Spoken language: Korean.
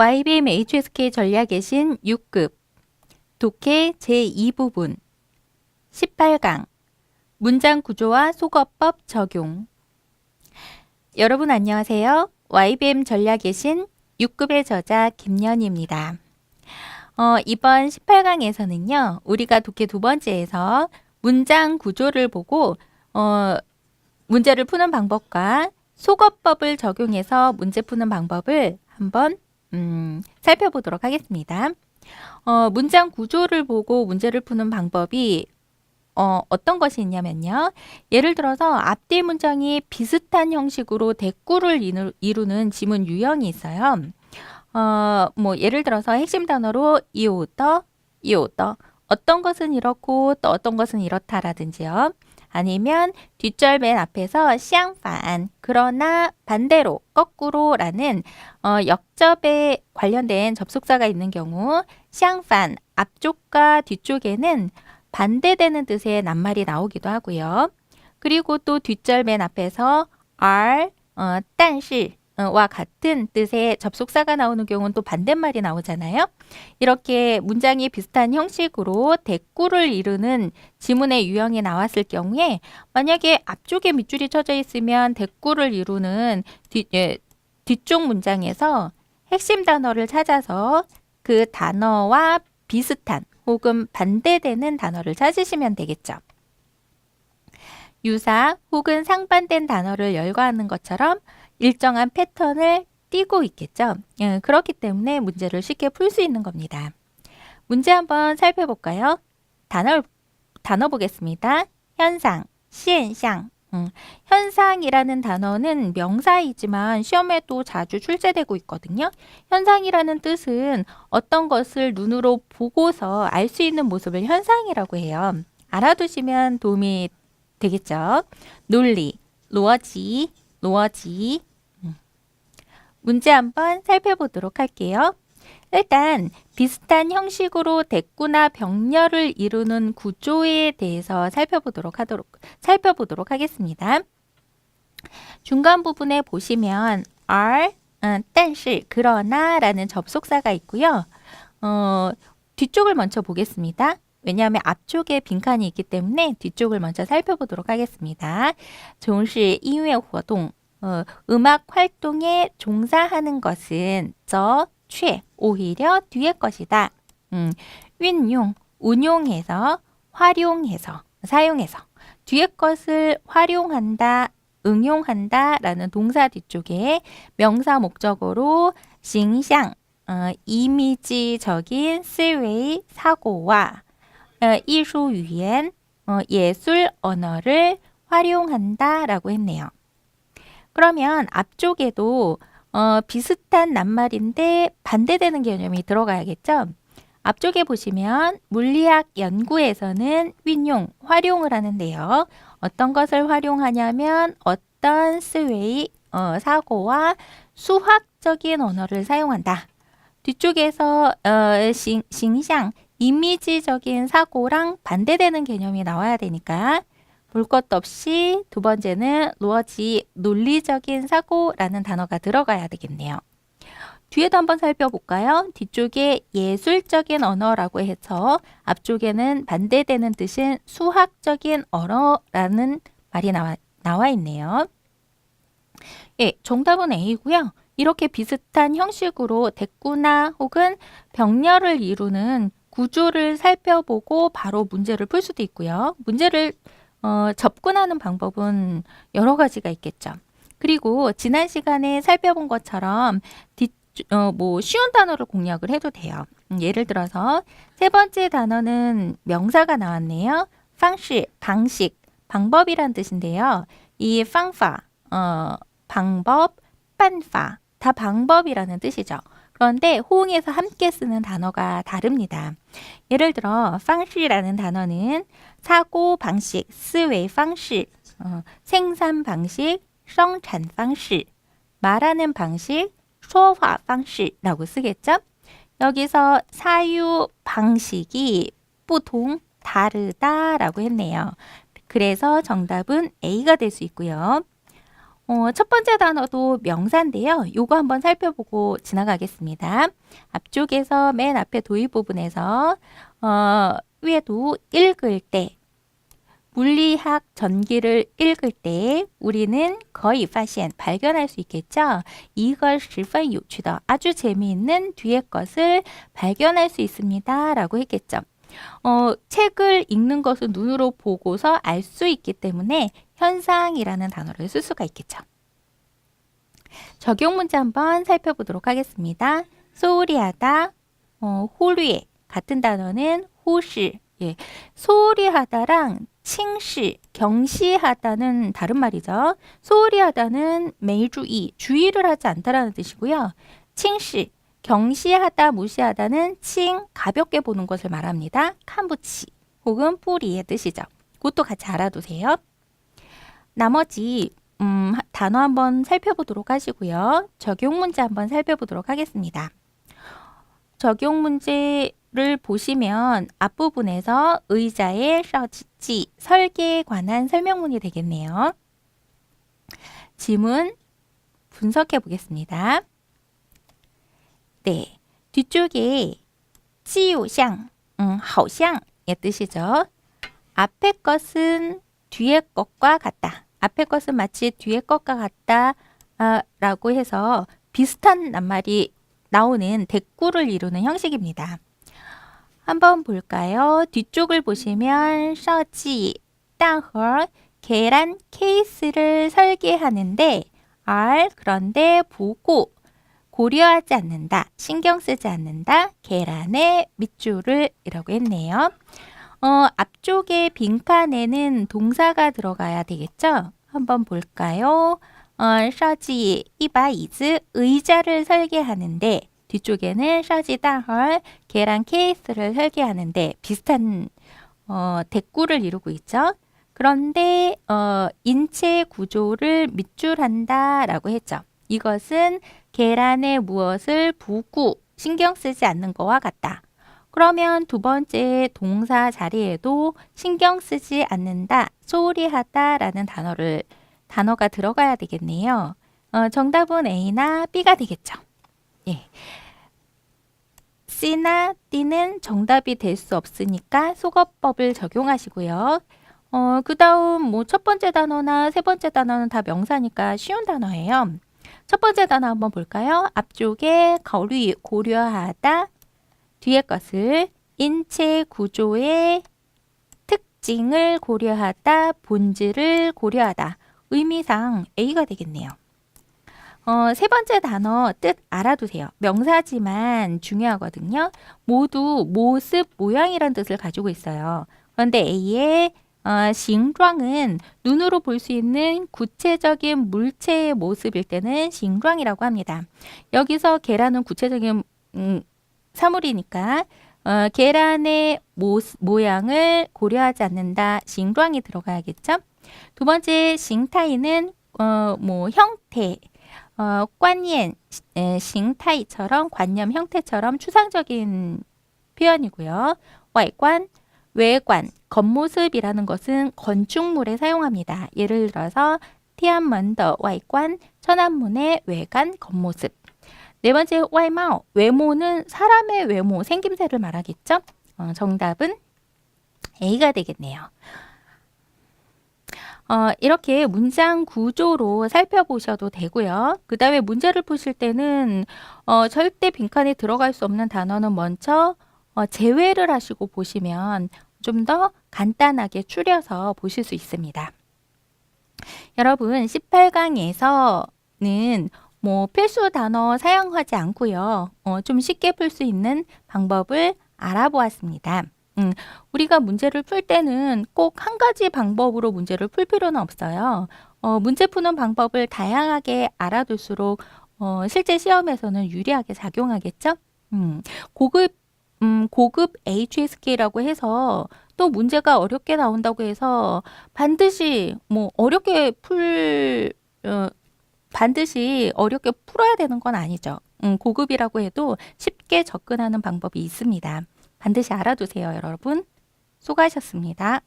YBM HSK 전략의 신 6급 독해 제2부분 18강 문장 구조와 속어법 적용. 여러분 안녕하세요. YBM 전략의 신 6급의 저자 김연희입니다. 이번 18강에서는요. 우리가 독해 두 번째에서 문장 구조를 보고 문제를 푸는 방법과 속어법을 적용해서 문제 푸는 방법을 한번 살펴보도록 하겠습니다. 문장 구조를 보고 문제를 푸는 방법이 어떤 것이 있냐면요. 예를 들어서 앞뒤 문장이 비슷한 형식으로 대꾸를 이루는 지문 유형이 있어요. 예를 들어서 핵심 단어로 이오더, 어떤 것은 이렇고 또 어떤 것은 이렇다라든지요. 아니면 뒷절 맨 앞에서相反, 그러나 반대로, 거꾸로라는 역접에 관련된 접속사가 있는 경우 相反, 앞쪽과 뒤쪽에는 반대되는 뜻의 낱말이 나오기도 하고요. 그리고 또 뒷절 맨 앞에서 are, 但是와 같은 뜻의 접속사가 나오는 경우는 또 반대말이 나오잖아요. 이렇게 문장이 비슷한 형식으로 대꾸를 이루는 지문의 유형이 나왔을 경우에 만약에 앞쪽에 밑줄이 쳐져 있으면 대꾸를 이루는 뒤쪽 문장에서 핵심 단어를 찾아서 그 단어와 비슷한 혹은 반대되는 단어를 찾으시면 되겠죠. 유사 혹은 상반된 단어를 열거하는 것처럼 일정한 패턴을 띠고 있겠죠. 그렇기 때문에 문제를 쉽게 풀 수 있는 겁니다. 문제 한번 살펴볼까요? 단어 보겠습니다. 현상, 现象. 현상이라는 단어는 명사이지만 시험에도 자주 출제되고 있거든요. 현상이라는 뜻은 어떤 것을 눈으로 보고서 알 수 있는 모습을 현상이라고 해요. 알아두시면 도움이 되겠죠. 논리, 로어지. 문제 한번 살펴보도록 할게요. 일단 비슷한 형식으로 대꾸나 병렬을 이루는 구조에 대해서 살펴보도록 하겠습니다. 중간 부분에 보시면 are, 但是, 그러나 라는 접속사가 있고요. 뒤쪽을 먼저 보겠습니다. 왜냐하면 앞쪽에 빈칸이 있기 때문에 뒤쪽을 먼저 살펴보도록 하겠습니다. 从事音乐活动, 음악 활동에 종사하는 것은 오히려 뒤의 것이다. 운용해서, 활용해서, 사용해서 뒤의 것을 활용한다, 응용한다 라는 동사 뒤쪽에 명사 목적어로 形象, 이미지적인思维, 사고와 艺术语言, 예술 언어를 활용한다 라고 했네요. 그러면 앞쪽에도 비슷한 낱말인데 반대되는 개념이 들어가야겠죠? 앞쪽에 보시면 물리학 연구에서는 활용을 하는데요. 어떤 것을 활용하냐면 어떤 사고와 수학적인 언어를 사용한다. 뒤쪽에서 形象, 이미지적인 사고랑 반대되는 개념이 나와야 되니까 볼 것도 없이 두 번째는 로어지, 논리적인 사고라는 단어가 들어가야 되겠네요. 뒤에도 한번 살펴볼까요? 뒤쪽에 예술적인 언어라고 해서 앞쪽에는 반대되는 뜻인 수학적인 언어라는 말이 나와 있네요. 예, 정답은 A고요. 이렇게 비슷한 형식으로 대꾸나 혹은 병렬을 이루는 구조를 살펴보고 바로 문제를 풀 수도 있고요. 문제를 접근하는 방법은 여러 가지가 있겠죠. 그리고 지난 시간에 살펴본 것처럼 쉬운 단어를 공략을 해도 돼요. 예를 들어서 세 번째 단어는 명사가 나왔네요. 方式, 방식, 방법이란 뜻인데요. 이 方法, 방법, 办法, 다 방법이라는 뜻이죠. 그런데 호응해서 함께 쓰는 단어가 다릅니다. 예를 들어 方式라는 단어는 사고 방식, 思维方式, 생산 방식, 生产方式, 말하는 방식, 说话方式라고 쓰겠죠? 여기서 사유 방식이 不同, 다르다 라고 했네요. 그래서 정답은 A가 될 수 있고요. 첫 번째 단어도 명사인데요. 요거 한번 살펴보고 지나가겠습니다. 앞쪽에서 맨 앞에 도입 부분에서 위에도 읽을 때, 물리학 전기를 읽을 때 우리는 거의发现 발견할 수 있겠죠. 이걸 十分有趣的 아주 재미있는 뒤의 것을 발견할 수 있습니다. 라고 했겠죠. 책을 읽는 것을 눈으로 보고서 알 수 있기 때문에 현상이라는 단어를 쓸 수가 있겠죠. 적용 문제 한번 살펴보도록 하겠습니다. 소홀히 하다, 호류에 같은 단어는 호시, 예, 소홀히 하다랑 칭시, 경시하다는 다른 말이죠. 소홀히 하다는 매주의, 주의를 하지 않다라는 뜻이고요. 칭시, 경시하다, 무시하다는 칭, 가볍게 보는 것을 말합니다. 칸부치 혹은 뿌리의 뜻이죠. 그것도 같이 알아두세요. 나머지 단어 한번 살펴보도록 하시고요. 적용 문제 한번 살펴보도록 하겠습니다. 적용 문제를 보시면 앞부분에서 의자의 셔지, 설계에 관한 설명문이 되겠네요. 지문 분석해 보겠습니다. 네, 뒤쪽에 既有像, 好像의 뜻이죠. 앞에 것은 뒤에 것과 같다. 앞에 것은 마치 뒤에 것과 같다 라고 해서 비슷한 낱말이 나오는 대꾸를 이루는 형식입니다. 한번 볼까요? 뒤쪽을 보시면 셔지, 땅허, 계란 케이스를 설계하는데 그런데 보고 고려하지 않는다, 신경 쓰지 않는다, 계란의 밑줄을 이라고 했네요. 앞쪽에 빈칸에는 동사가 들어가야 되겠죠? 한번 볼까요? 셔지 이바 이즈 의자를 설계하는데 뒤쪽에는 셔지 땅헐 계란 케이스를 설계하는데 비슷한 대꾸를 이루고 있죠. 그런데 인체 구조를 밑줄한다 라고 했죠. 이것은 계란에 무엇을 보고 신경 쓰지 않는 것과 같다. 그러면 두 번째 동사 자리에도 신경 쓰지 않는다, 소홀히 하다라는 단어가 들어가야 되겠네요. 정답은 A나 B가 되겠죠. 예. C나 D는 정답이 될 수 없으니까 속어법을 적용하시고요. 그 다음 첫 번째 단어나 세 번째 단어는 다 명사니까 쉬운 단어예요. 첫 번째 단어 한번 볼까요? 앞쪽에 거리, 고려하다, 뒤에 것을 인체 구조의 특징을 고려하다, 본질을 고려하다. 의미상 A가 되겠네요. 세 번째 단어 뜻 알아두세요. 명사지만 중요하거든요. 모두 모습, 모양이란 뜻을 가지고 있어요. 그런데 A의 싱状은 눈으로 볼 수 있는 구체적인 물체의 모습일 때는 싱状이라고 합니다. 여기서 계란은 구체적인 사물이니까 계란의 모양을 고려하지 않는다, 싱状이 들어가야겠죠. 두 번째 싱타이는 형태, 관념, 싱타이처럼 관념, 형태처럼 추상적인 표현이고요. 외관, 외관, 겉모습이라는 것은 건축물에 사용합니다. 예를 들어서 티안먼더 외관, 천안문의 외관, 겉모습. 네 번째 외마오, 외모는 사람의 외모, 생김새를 말하겠죠. 정답은 A가 되겠네요. 이렇게 문장 구조로 살펴보셔도 되고요. 그 다음에 문제를 푸실 때는 절대 빈칸에 들어갈 수 없는 단어는 먼저 제외를 하시고 보시면 좀 더 간단하게 추려서 보실 수 있습니다. 여러분 18강에서는 필수 단어 사용하지 않고요. 좀 쉽게 풀 수 있는 방법을 알아보았습니다. 우리가 문제를 풀 때는 꼭 한 가지 방법으로 문제를 풀 필요는 없어요. 문제 푸는 방법을 다양하게 알아둘수록 실제 시험에서는 유리하게 작용하겠죠? 고급 HSK라고 해서 또 문제가 어렵게 나온다고 해서 반드시 반드시 어렵게 풀어야 되는 건 아니죠. 고급이라고 해도 쉽게 접근하는 방법이 있습니다. 반드시 알아두세요, 여러분. 수고하셨습니다.